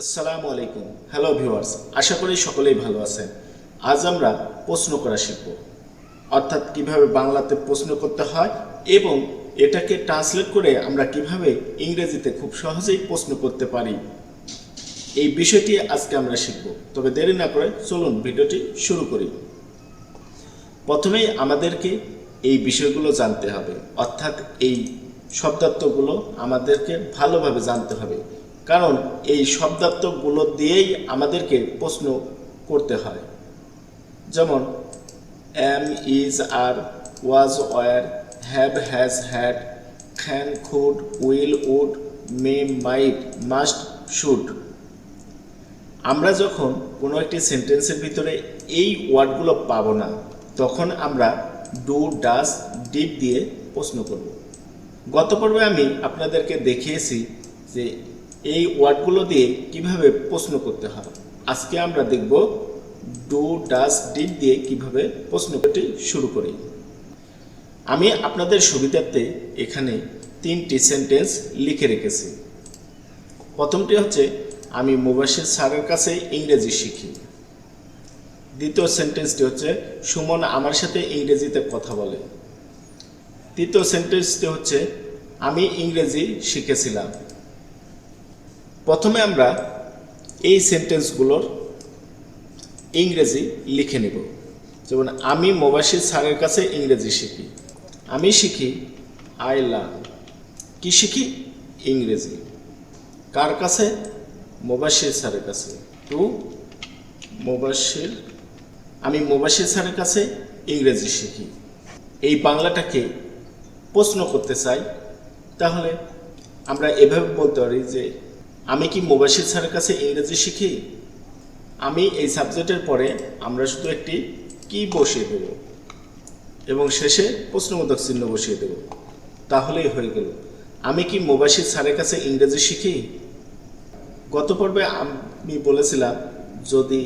আসসালামু আলাইকুম। Hello viewers, আশা করি সকলেই ভালো আছেন। আজ আমরা প্রশ্ন করা শিখব, অর্থাৎ কিভাবে বাংলাতে প্রশ্ন করতে হয় এবং এটাকে ট্রান্সলেট করে আমরা কিভাবে ইংরেজিতে খুব সহজেই প্রশ্ন করতে পারি, এই বিষয়টি আজকে আমরা শিখব। তবে দেরি না করে চলুন ভিডিওটি শুরু করি। প্রথমেই আমাদেরকে এই বিষয়গুলো জানতে হবে, অর্থাৎ এই শব্দার্থগুলো আমাদেরকে ভালোভাবে জানতে হবে, কারণ এই শব্দার্থগুলো দিয়েই আমাদেরকে প্রশ্ন করতে হয়। যেমন am, is, are, was, were, have, has, had, can, could, will, would, may, might, must, should. আমরা যখন কোনো একটি সেন্টেন্সের ভিতরে এই ওয়ার্ডগুলো পাবো না, তখন আমরা ডু, ডাজ, ডিড দিয়ে প্রশ্ন করব। গত পর্বে আমি আপনাদেরকে দেখিয়েছি যে এই ওয়ার্ডগুলো দিয়ে কিভাবে প্রশ্ন করতে হয়। আজকে আমরা দেখব ডু, ডাজ, ডিড দিয়ে কিভাবে প্রশ্ন করতে শুরু করি। আমি আপনাদের সুবিধার্থে এখানে 3টি সেন্টেন্স লিখে রেখেছি। প্রথমটি হচ্ছে, আমি মুবাশির স্যারের কাছে ইংরেজি শিখি। দ্বিতীয় সেন্টেন্সটি হচ্ছে, সুমন আমার সাথে ইংরেজিতে কথা বলে। তৃতীয় সেন্টেন্সটি হচ্ছে, আমি ইংরেজি শিখেছিলাম। প্রথমে আমরা এই সেন্টেন্সগুলোর ইংরেজি লিখে নেব। যেমন আমি মুবাশির স্যারের কাছে ইংরেজি শিখি। আমি শিখি, আই লার্ন। কি শিখি? ইংরেজি। কার কাছে? মুবাশির স্যারের কাছে। টু মুবাশির, আমি মুবাশির স্যারের কাছে ইংরেজি শিখি। এই বাংলাটাকে প্রশ্ন করতে চাই, তাহলে আমরা এভাবে বলতে পারি যে আমি কি মুবাশির স্যারের কাছে ইংরেজি শিখি। আমি এই সাবজেক্টের পরে আমরা শুধু একটি কি বসিয়ে দেব এবং শেষে প্রশ্নবোধক চিহ্ন বসিয়ে দেব, তাহলেই হয়ে গেল। আমি কি মুবাশির স্যারের কাছে ইংরেজি শিখি। গত পর্বে আমি বলেছিলাম, যদি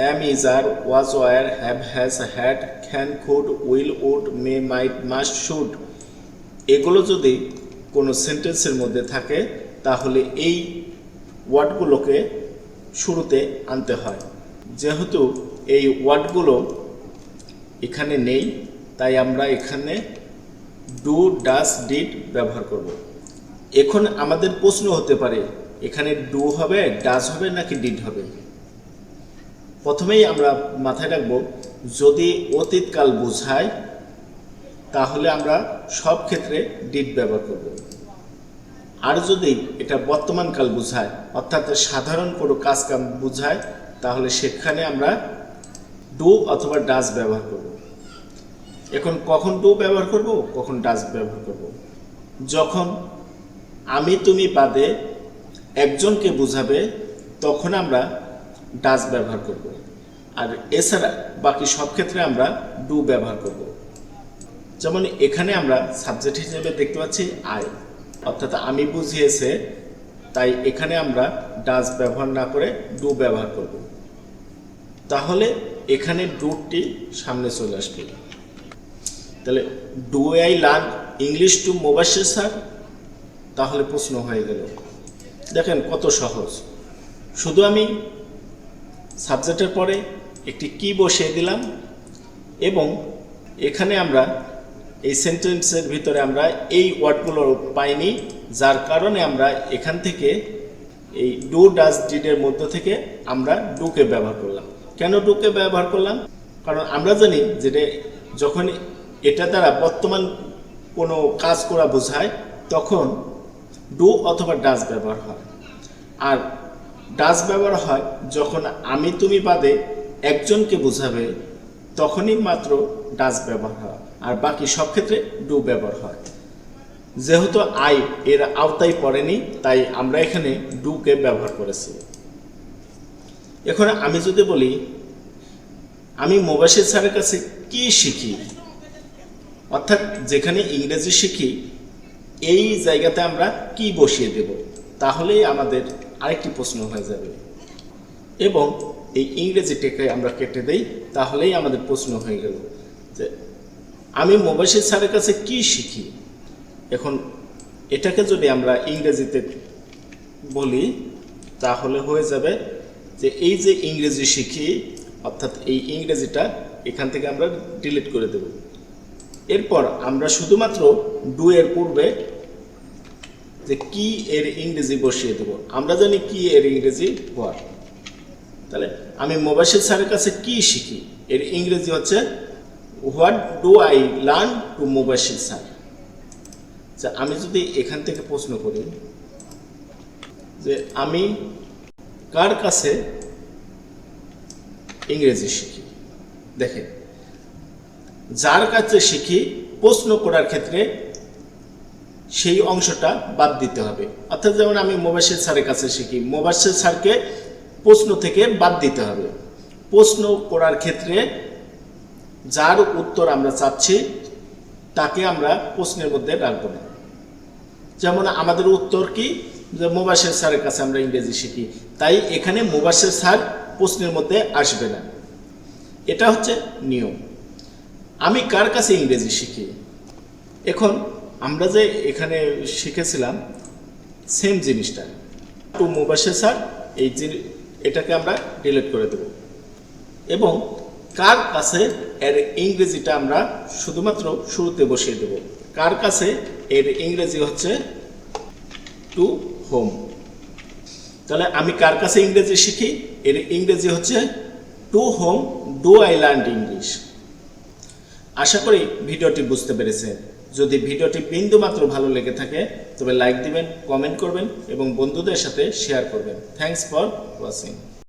am, is, are, was, were, have, has, had, can, could, will, would, may, might, must, should এগুলো যদি কোনো সেন্টেন্সের মধ্যে থাকে, তাহলে এই ওয়ার্ডগুলোকে শুরুতে আনতে হয়। যেহেতু এই ওয়ার্ডগুলো এখানে নেই, তাই আমরা এখানে ডু, ডাজ, ডিড ব্যবহার করব। এখন আমাদের প্রশ্ন হতে পারে, এখানে ডু হবে, ডাজ হবে নাকি ডিড হবে। প্রথমেই আমরা মাথায় রাখবো, যদি অতীতকাল বোঝায় তাহলে আমরা সব ক্ষেত্রে ডিড ব্যবহার করব। আর যদি এটা বর্তমানকাল বোঝায়, অর্থাৎ সাধারণ কোনো কাজকাম বোঝায়, তাহলে সেখানে আমরা ডু অথবা ডাজ ব্যবহার করব। এখন কখন ডু ব্যবহার করব, কখন ডাজ ব্যবহার করব? যখন আমি তুমি বাদে একজনকে বোঝাবে, তখন আমরা ডাজ ব্যবহার করব। আর এছাড়া বাকি সব ক্ষেত্রে আমরা ডু ব্যবহার করব। যেমন এখানে আমরা সাবজেক্ট হিসেবে দেখতে পাচ্ছি আই, অর্থাৎ আমি বুঝিয়েছে, তাই এখানে আমরা ডাজ ব্যবহার না করে ডু ব্যবহার করব। তাহলে এখানে ডুটি সামনে চলে আসবে। তাহলে do I learn English to Mubashir sir, তাহলে প্রশ্ন হয়ে গেল। দেখেন কত সহজ। শুধু আমি সাবজেক্টের পরে একটি কি বসিয়ে দিলাম এবং এখানে আমরা এই সেন্টেন্সের ভিতরে আমরা এই ওয়ার্ডগুলো পাইনি, যার কারণে আমরা এখান থেকে এই ডু, ডাজ, ডিডের মধ্য থেকে আমরা ডুকে ব্যবহার করলাম। কেন ডুকে ব্যবহার করলাম? কারণ আমরা জানি যে যখন এটা দ্বারা বর্তমান কোনো কাজ করা বোঝায়, তখন ডু অথবা ডাজ ব্যবহার হয়। আর ডাজ ব্যবহার হয় যখন আমি তুমি বাদে একজনকে বোঝাবে, তখনই মাত্র ডাজ ব্যবহার হয়, আর বাকি সব ক্ষেত্রে ডু ব্যবহার হয়। যেহেতু আই এর আওতায় পড়েনি, তাই আমরা এখানে ডুকে ব্যবহার করেছি। এখন আমি যদি বলি, আমি মুবাশির স্যারের কাছে কি শিখি, অর্থাৎ যেখানে ইংরেজি শিখি, এই জায়গাতে আমরা কি বসিয়ে দেব, তাহলেই আমাদের আরেকটি প্রশ্ন হয়ে যাবে। এবং এই ইংরেজিটাকে আমরা কেটে দেই, তাহলেই আমাদের প্রশ্ন হয়ে গেল যে আমি মুবাশির স্যারের কাছে কি শিখি। এখন এটাকে যদি আমরা ইংরেজিতে বলি, তাহলে হয়ে যাবে যে এই যে ইংরেজি শিখি, অর্থাৎ এই ইংরেজিটা এখান থেকে আমরা ডিলিট করে দেব। এরপর আমরা শুধুমাত্র ডু এর পূর্বে যে কি এর ইংরেজি বসিয়ে দেব। আমরা জানি কি এর ইংরেজি হোয়াট। তাহলে আমি মুবাশশির স্যারের কাছে কি শিখি, এর ইংরেজি হচ্ছে what do I learn to Mubashshir sir. আচ্ছা, আমি যদি এখান থেকে প্রশ্ন করি যে আমি কার কাছে ইংরেজি শিখি, দেখেন যার কাছে শিখি প্রশ্ন করার ক্ষেত্রে সেই অংশটা বাদ দিতে হবে। অর্থাৎ যেমন আমি মুবাশশির স্যারের কাছে শিখি, মুবাশশির স্যারকে প্রশ্ন থেকে বাদ দিতে হবে। প্রশ্ন করার ক্ষেত্রে যার উত্তর আমরা চাচ্ছি তাকে আমরা প্রশ্নের মধ্যে রাখবো না। যেমন আমাদের উত্তর কি, যে মুবাশশির স্যারের কাছে আমরা ইংরেজি শিখি, তাই এখানে মুবাশশির স্যার প্রশ্নের মধ্যে আসবে না। এটা হচ্ছে নিয়ম। আমি কার কাছে ইংরেজি শিখি, এখন আমরা যে এখানে শিখেছিলাম সেম জিনিসটা টু মুবাশশির স্যার, এটাকে আমরা ডিলিট করে দেব এবং কার কাছে এর ইংরেজিটা আমরা শুধুমাত্র শুরুতে বসিয়ে দেব। কার কাছে এর ইংরেজি হচ্ছে টু হোম। তাহলে আমি কার কাছে ইংরেজি শিখি, এর ইংরেজি হচ্ছে to home do I learn English. আশা করি ভিডিওটি বুঝতে পেরেছেন। যদি ভিডিওটি বিন্দুমাত্র ভালো লেগে থাকে তবে লাইক দিবেন, কমেন্ট করবেন এবং বন্ধুদের সাথে শেয়ার করবেন। Thanks for watching.